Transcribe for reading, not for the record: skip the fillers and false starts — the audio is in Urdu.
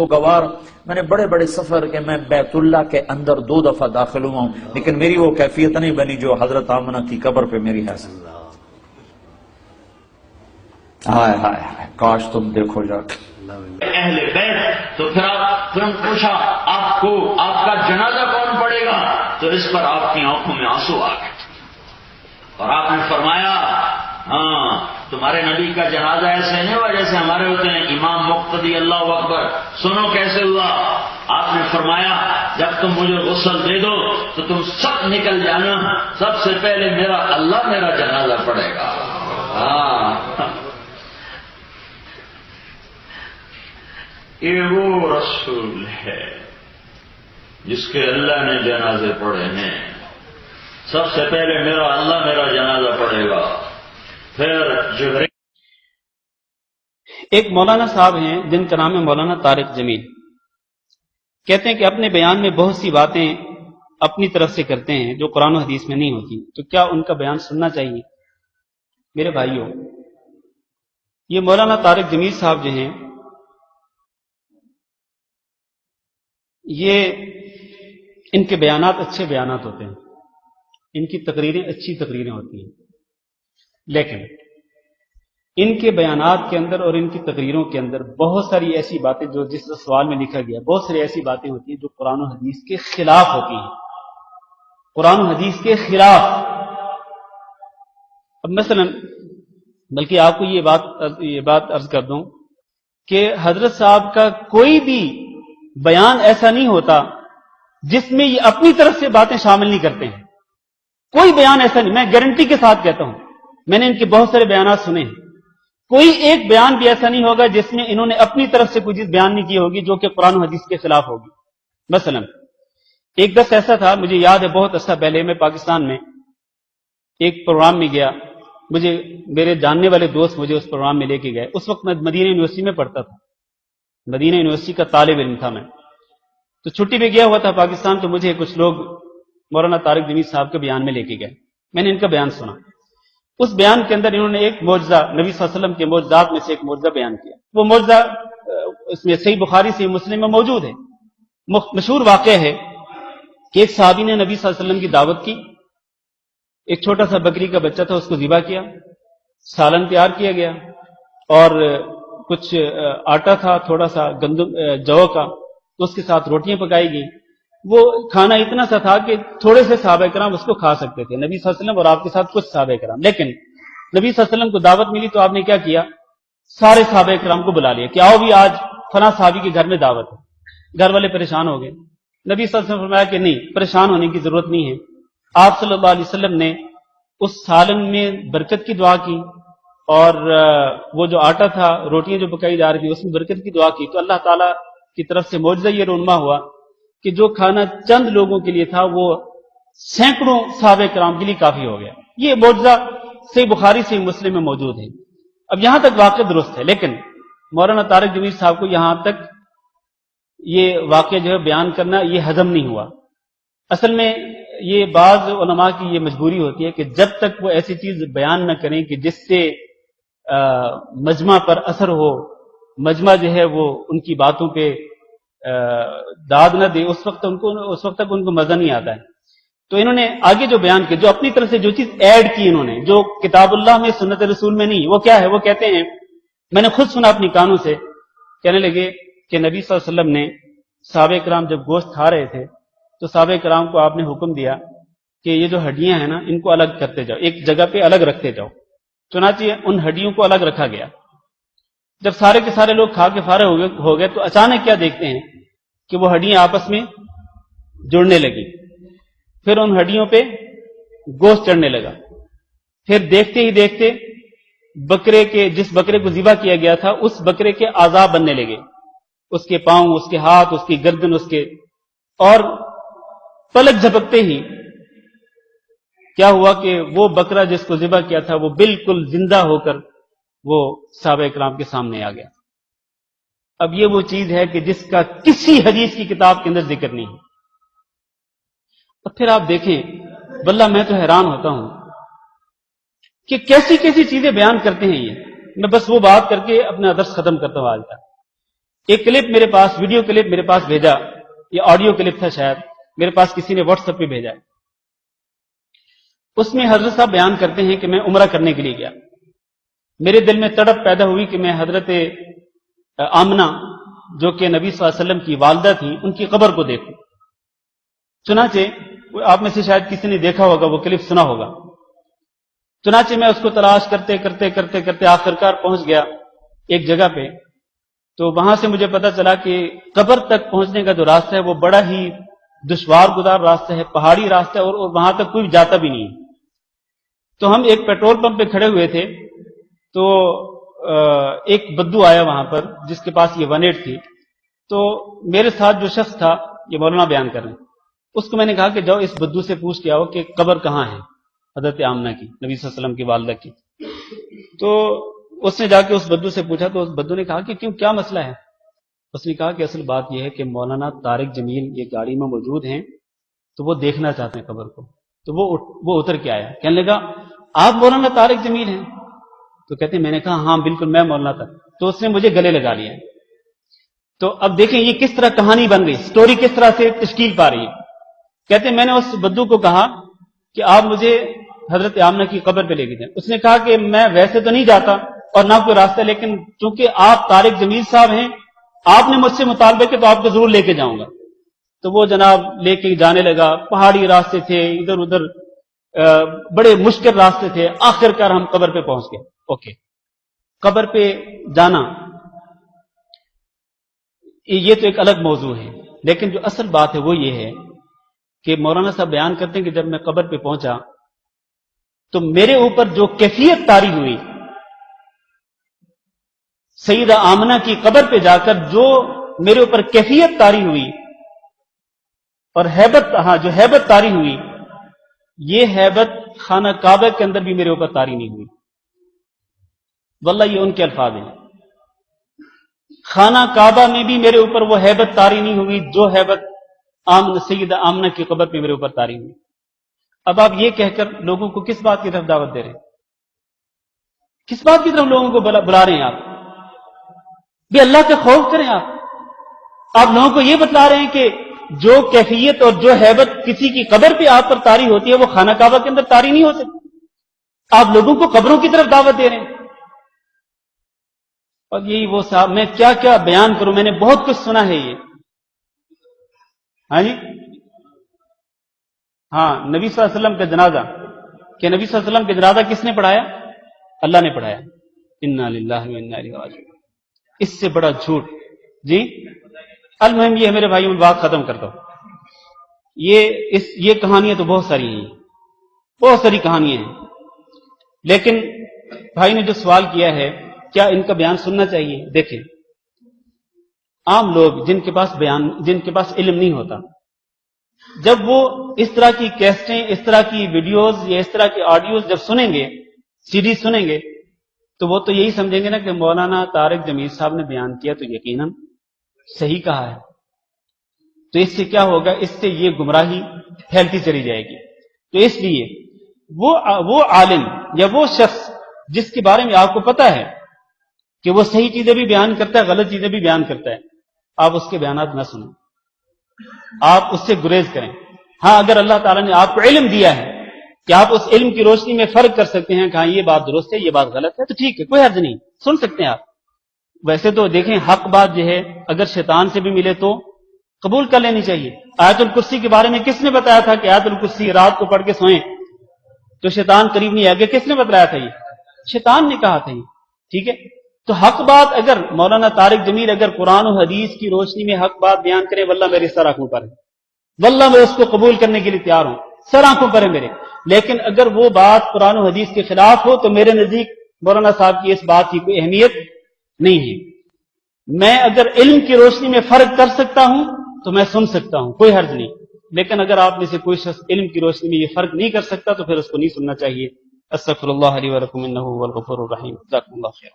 گوار میں نے بڑے بڑے سفر کے میں بیت اللہ کے اندر 2 دفعہ داخل ہوا ہوں، لیکن میری وہ کیفیت نہیں بنی جو حضرت آمنہ کی قبر پہ میری ہے۔ ہائے ہائے ہائے، کاش تم دیکھو جا کے اہل بیت۔ تو پھر آپ ترنت پوچھا آپ کو آپ کا جنازہ کون پڑے گا؟ تو اس پر آپ کی آنکھوں میں آنسو آ گئے اور آپ نے فرمایا ہاں تمہارے نبی کا جنازہ ایسے نہیں ہوا جیسے ہمارے ہوتے ہیں، امام مقتدی، اللہ اکبر۔ سنو کیسے ہوا؟ آپ نے فرمایا جب تم مجھے غسل دے دو تو تم سب نکل جانا، سب سے پہلے اللہ میرا جنازہ پڑے گا۔ ہاں یہ وہ رسول ہے جس کے اللہ نے جنازے پڑھے ہیں، سب سے پہلے اللہ میرا جنازہ پڑھے گا، پھر جبریل۔ ایک مولانا صاحب ہیں جن کا نام ہے مولانا طارق جمیل، کہتے ہیں کہ اپنے بیان میں بہت سی باتیں اپنی طرف سے کرتے ہیں جو قرآن و حدیث میں نہیں ہوتی، تو کیا ان کا بیان سننا چاہیے؟ میرے بھائیوں، یہ مولانا طارق جمیل صاحب جو ہیں یہ ان کے بیانات اچھے بیانات ہوتے ہیں، ان کی تقریریں اچھی تقریریں ہوتی ہیں، لیکن ان کے بیانات کے اندر اور ان کی تقریروں کے اندر بہت ساری ایسی باتیں جو جس سوال میں لکھا گیا، بہت ساری ایسی باتیں ہوتی ہیں جو قرآن و حدیث کے خلاف ہوتی ہیں، قرآن و حدیث کے خلاف۔ اب مثلا بلکہ آپ کو یہ بات عرض کر دوں کہ حضرت صاحب کا کوئی بھی بیان ایسا نہیں ہوتا جس میں یہ اپنی طرف سے باتیں شامل نہیں کرتے ہیں، کوئی بیان ایسا نہیں، میں گارنٹی کے ساتھ کہتا ہوں، میں نے ان کے بہت سارے بیانات سنے ہیں، کوئی ایک بیان بھی ایسا نہیں ہوگا جس میں انہوں نے اپنی طرف سے کوئی چیز بیان نہیں کی ہوگی جو کہ قرآن و حدیث کے خلاف ہوگی۔ مثلا ایک دفعہ ایسا تھا، مجھے یاد ہے بہت عرصہ پہلے، میں پاکستان میں ایک پروگرام میں گیا، مجھے میرے جاننے والے دوست مجھے اس پروگرام میں لے کے گئے، اس وقت میں مدینہ یونیورسٹی میں پڑھتا تھا، مدینہ یونیورسٹی کا طالب علم تھا میں، تو چھٹی پہ گیا ہوا تھا پاکستان، تو مجھے کچھ لوگ مولانا طارق جمیل صاحب کے بیان میں لے کے گئے، میں نے ان کا بیان سنا، اس بیان کے اندر انہوں نے ایک معجزہ، نبی صلی اللہ علیہ وسلم کے معجزات میں سے ایک معجزہ بیان کیا، وہ معجزہ اس میں صحیح بخاری صحیح مسلم میں موجود ہے، مشہور واقعہ ہے کہ ایک صحابی نے نبی صلی اللہ علیہ وسلم کی دعوت کی، ایک چھوٹا سا بکری کا بچہ تھا، اس کو ذبح کیا، سالن تیار کیا گیا اور کچھ آٹا تھا، تھوڑا سا گندم جو کا، تو اس کے ساتھ روٹیاں پکائی گئی، وہ کھانا اتنا سا تھا کہ تھوڑے سے صحابہ کرام اس کو کھا سکتے تھے، نبی صلی اللہ علیہ وسلم اور آپ کے ساتھ کچھ صحابہ کرام، لیکن نبی صلی اللہ علیہ وسلم کو دعوت ملی تو آپ نے کیا کیا، سارے صحابہ کرام کو بلا لیا کہ آؤ بھی آج فلاں صحابی کے گھر میں دعوت ہے۔ گھر والے پریشان ہو گئے، نبی صلی اللہ علیہ وسلم نے فرمایا کہ نہیں، پریشان ہونے کی ضرورت نہیں ہے، آپ صلی اللہ علیہ وسلم نے اس سالن میں برکت کی دعا کی اور وہ جو آٹا تھا، روٹیاں جو پکائی جا رہی تھی اس میں برکت کی دعا کی، تو اللہ تعالیٰ کی طرف سے معجزہ یہ رونما ہوا کہ جو کھانا چند لوگوں کے لیے تھا وہ سینکڑوں صحابہ کرام کے لیے کافی ہو گیا۔ یہ معجزہ صحیح بخاری صحیح مسلم میں موجود ہے۔ اب یہاں تک واقعہ درست ہے، لیکن مولانا طارق جمیل صاحب کو یہاں تک یہ واقعہ جو ہے بیان کرنا یہ ہضم نہیں ہوا۔ اصل میں یہ بعض علماء کی یہ مجبوری ہوتی ہے کہ جب تک وہ ایسی چیز بیان نہ کریں کہ جس سے مجمع پر اثر ہو، مجمع جو ہے وہ ان کی باتوں پہ داد نہ دے، اس وقت تک ان کو مزہ نہیں آتا ہے۔ تو انہوں نے آگے جو بیان کیا، جو اپنی طرف سے جو چیز ایڈ کی انہوں نے، جو کتاب اللہ میں سنت رسول میں نہیں، وہ کیا ہے؟ وہ کہتے ہیں، میں نے خود سنا اپنی کانوں سے، کہنے لگے کہ نبی صلی اللہ علیہ وسلم نے صحابہ کرام جب گوشت کھا رہے تھے تو صحابہ کرام کو آپ نے حکم دیا کہ یہ جو ہڈیاں ہیں نا ان کو الگ کرتے جاؤ، ایک جگہ پہ الگ رکھتے جاؤ، چنانچہ ان ہڈیوں کو الگ رکھا گیا۔ جب سارے کے سارے لوگ کھا کے فارغ ہو گئے تو اچانک کیا دیکھتے ہیں کہ وہ ہڈیاں آپس میں جڑنے لگی، پھر ان ہڈیوں پہ گوشت چڑھنے لگا، پھر دیکھتے ہی دیکھتے جس بکرے کو ذبح کیا گیا تھا اس بکرے کے اعضاء بننے لگے، اس کے پاؤں، اس کے ہاتھ، اس کی گردن، اور پلک جھپکتے ہی کیا ہوا کہ وہ بکرا جس کو ذبح کیا تھا وہ بالکل زندہ ہو کر وہ صحابہ کرام کے سامنے آ گیا۔ اب یہ وہ چیز ہے کہ جس کا کسی حدیث کی کتاب کے اندر ذکر نہیں ہے۔ اور پھر آپ دیکھیں، واللہ میں تو حیران ہوتا ہوں کہ کیسی کیسی چیزیں بیان کرتے ہیں یہ۔ میں بس وہ بات کر کے اپنا درس ختم کرتا ہوں آج کا ایک کلپ میرے پاس، ویڈیو کلپ میرے پاس بھیجا، یہ آڈیو کلپ تھا شاید، میرے پاس کسی نے واٹس ایپ پہ بھیجا ہے۔ اس میں حضرت صاحب بیان کرتے ہیں کہ میں عمرہ کرنے کے لیے گیا، میرے دل میں تڑپ پیدا ہوئی کہ میں حضرت آمنہ جو کہ نبی صلی اللہ علیہ وسلم کی والدہ تھی ان کی قبر کو دیکھوں۔ چنانچہ آپ میں سے شاید کسی نے دیکھا ہوگا، وہ کلپ سنا ہوگا۔ چنانچہ میں اس کو تلاش کرتے کرتے کرتے کرتے آخرکار پہنچ گیا ایک جگہ پہ، تو وہاں سے مجھے پتا چلا کہ قبر تک پہنچنے کا جو راستہ ہے وہ بڑا ہی دشوار گزار راستہ ہے، پہاڑی راستہ ہے، اور وہاں تک کوئی جاتا بھی نہیں ہے۔ تو ہم ایک پیٹرول پمپ پہ کھڑے ہوئے تھے، تو ایک بدو آیا وہاں پر جس کے پاس یہ 18 تھی، تو میرے ساتھ جو شخص تھا، یہ مولانا بیان کر رہے ہیں، اس کو میں نے کہا کہ جاؤ اس بدو سے پوچھ کے آؤ کہ قبر کہاں ہے حضرت آمنہ کی، نبی صلی اللہ علیہ وسلم کی والدہ کی۔ تو اس نے جا کے اس بدو سے پوچھا، تو اس بدو نے کہا کہ کیوں، کیا مسئلہ ہے؟ اس نے کہا کہ اصل بات یہ ہے کہ مولانا طارق جمیل یہ گاڑی میں موجود ہیں، تو وہ دیکھنا چاہتے ہیں قبر کو۔ تو وہ اتر کے آیا، کہنے لگا آپ مولانا طارق جمیل ہیں؟ تو کہتے ہیں میں نے کہا ہاں بالکل میں مولانا تھا۔ تو اس نے مجھے گلے لگا لیا۔ تو اب دیکھیں یہ کس طرح کہانی بن گئی، سٹوری کس طرح سے تشکیل پا رہی ہے۔ کہتے ہیں میں نے اس بدو کو کہا کہ آپ مجھے حضرت آمنہ کی قبر پہ لے کے جائیں۔ اس نے کہا کہ میں ویسے تو نہیں جاتا اور نہ کوئی راستہ، لیکن چونکہ آپ طارق جمیل صاحب ہیں، آپ نے مجھ سے مطالبہ کیا تو آپ کو ضرور لے کے جاؤں گا۔ تو وہ جناب لے کے جانے لگا، پہاڑی راستے تھے، ادھر ادھر بڑے مشکل راستے تھے، آخر کار ہم قبر پہ پہنچ گئے۔ اوکے، قبر پہ جانا یہ تو ایک الگ موضوع ہے، لیکن جو اصل بات ہے وہ یہ ہے کہ مولانا صاحب بیان کرتے ہیں کہ جب میں قبر پہ پہنچا تو میرے اوپر جو کیفیت طاری ہوئی، سیدہ آمنہ کی قبر پہ جا کر جو میرے اوپر کیفیت طاری ہوئی اور جو ہیبت طاری ہوئی، یہ ہیبت خانہ کعبہ کے اندر بھی میرے اوپر طاری نہیں ہوئی۔ واللہ یہ ان کے الفاظ ہیں، خانہ کعبہ میں بھی میرے اوپر وہ ہیبت طاری نہیں ہوئی جو ہیبت سیدہ آمنہ کی قبر پہ میرے اوپر طاری ہوئی۔ اب آپ یہ کہہ کر لوگوں کو کس بات کی طرف دعوت دے رہے ہیں؟ کس بات کی طرف لوگوں کو بلا رہے ہیں آپ؟ بھی اللہ کا خوف کریں آپ لوگوں کو یہ بتلا رہے ہیں کہ جو کیفیت اور جو ہیبت کسی کی قبر پہ آپ پر طاری ہوتی ہے وہ خانہ کعبہ کے اندر طاری نہیں ہو سکتی۔ آپ لوگوں کو قبروں کی طرف دعوت دے رہے ہیں۔ اور یہی وہ صاحب، میں کیا کیا بیان کروں، میں نے بہت کچھ سنا ہے یہ۔ ہاں جی، ہاں، نبی صلی اللہ علیہ وسلم کا جنازہ، کہ نبی صلی اللہ علیہ وسلم کا جنازہ کس نے پڑھایا؟ اللہ نے پڑھایا۔ انا للہ و انا الیہ راجعون۔ اس سے بڑا جھوٹ جی۔ المہم یہ ہے میرے بھائیوں، میں بات ختم کرتا ہوں۔ یہ کہانیاں تو بہت ساری ہیں، بہت ساری کہانیاں ہیں، لیکن بھائی نے جو سوال کیا ہے کیا ان کا بیان سننا چاہیے؟ دیکھیں، عام لوگ جن کے پاس علم نہیں ہوتا، جب وہ اس طرح کی کیسٹیں، اس طرح کی ویڈیوز یا اس طرح کی آڈیوز جب سنیں گے، سی ڈی سنیں گے، تو وہ تو یہی سمجھیں گے نا کہ مولانا طارق جمیل صاحب نے بیان کیا تو یقیناً صحیح کہا ہے۔ تو اس سے کیا ہوگا؟ اس سے یہ گمراہی پھیلتی چلی جائے گی۔ تو اس لیے وہ عالم یا وہ شخص جس کے بارے میں آپ کو پتا ہے کہ وہ صحیح چیزیں بھی بیان کرتا ہے، غلط چیزیں بھی بیان کرتا ہے، آپ اس کے بیانات نہ سنیں، آپ اس سے گریز کریں۔ ہاں، اگر اللہ تعالیٰ نے آپ کو علم دیا ہے کہ آپ اس علم کی روشنی میں فرق کر سکتے ہیں کہ ہاں یہ بات درست ہے، یہ بات غلط ہے، تو ٹھیک ہے، کوئی حرج نہیں، سن سکتے ہیں آپ۔ ویسے تو دیکھیں، حق بات جو ہے اگر شیطان سے بھی ملے تو قبول کر لینی چاہیے۔ آیت الکرسی کے بارے میں کس نے بتایا تھا کہ آیت الکرسی رات کو پڑھ کے سوئیں تو شیطان قریب نہیں آگے؟ کس نے بتلایا تھا؟ یہ شیطان نے کہا تھا یہ، ٹھیک ہے۔ تو حق بات اگر مولانا طارق جمیل اگر قرآن و حدیث کی روشنی میں حق بات بیان کرے، واللہ میرے سر آنکھوں پر ہے، واللہ میں اس کو قبول کرنے کے لیے تیار ہوں، سر آنکھوں پر ہے میرے۔ لیکن اگر وہ بات قرآن و حدیث کے خلاف ہو تو میرے نزدیک مولانا صاحب کی اس بات کی کوئی اہمیت نہیں ہے۔ میں اگر علم کی روشنی میں فرق کر سکتا ہوں تو میں سن سکتا ہوں، کوئی حرج نہیں۔ لیکن اگر آپ میں سے کوئی شخص علم کی روشنی میں یہ فرق نہیں کر سکتا تو پھر اس کو نہیں سننا چاہیے۔ استغفر اللہ لی ولکم انہ هو الغفور الرحیم۔ جزاکم اللہ خیر۔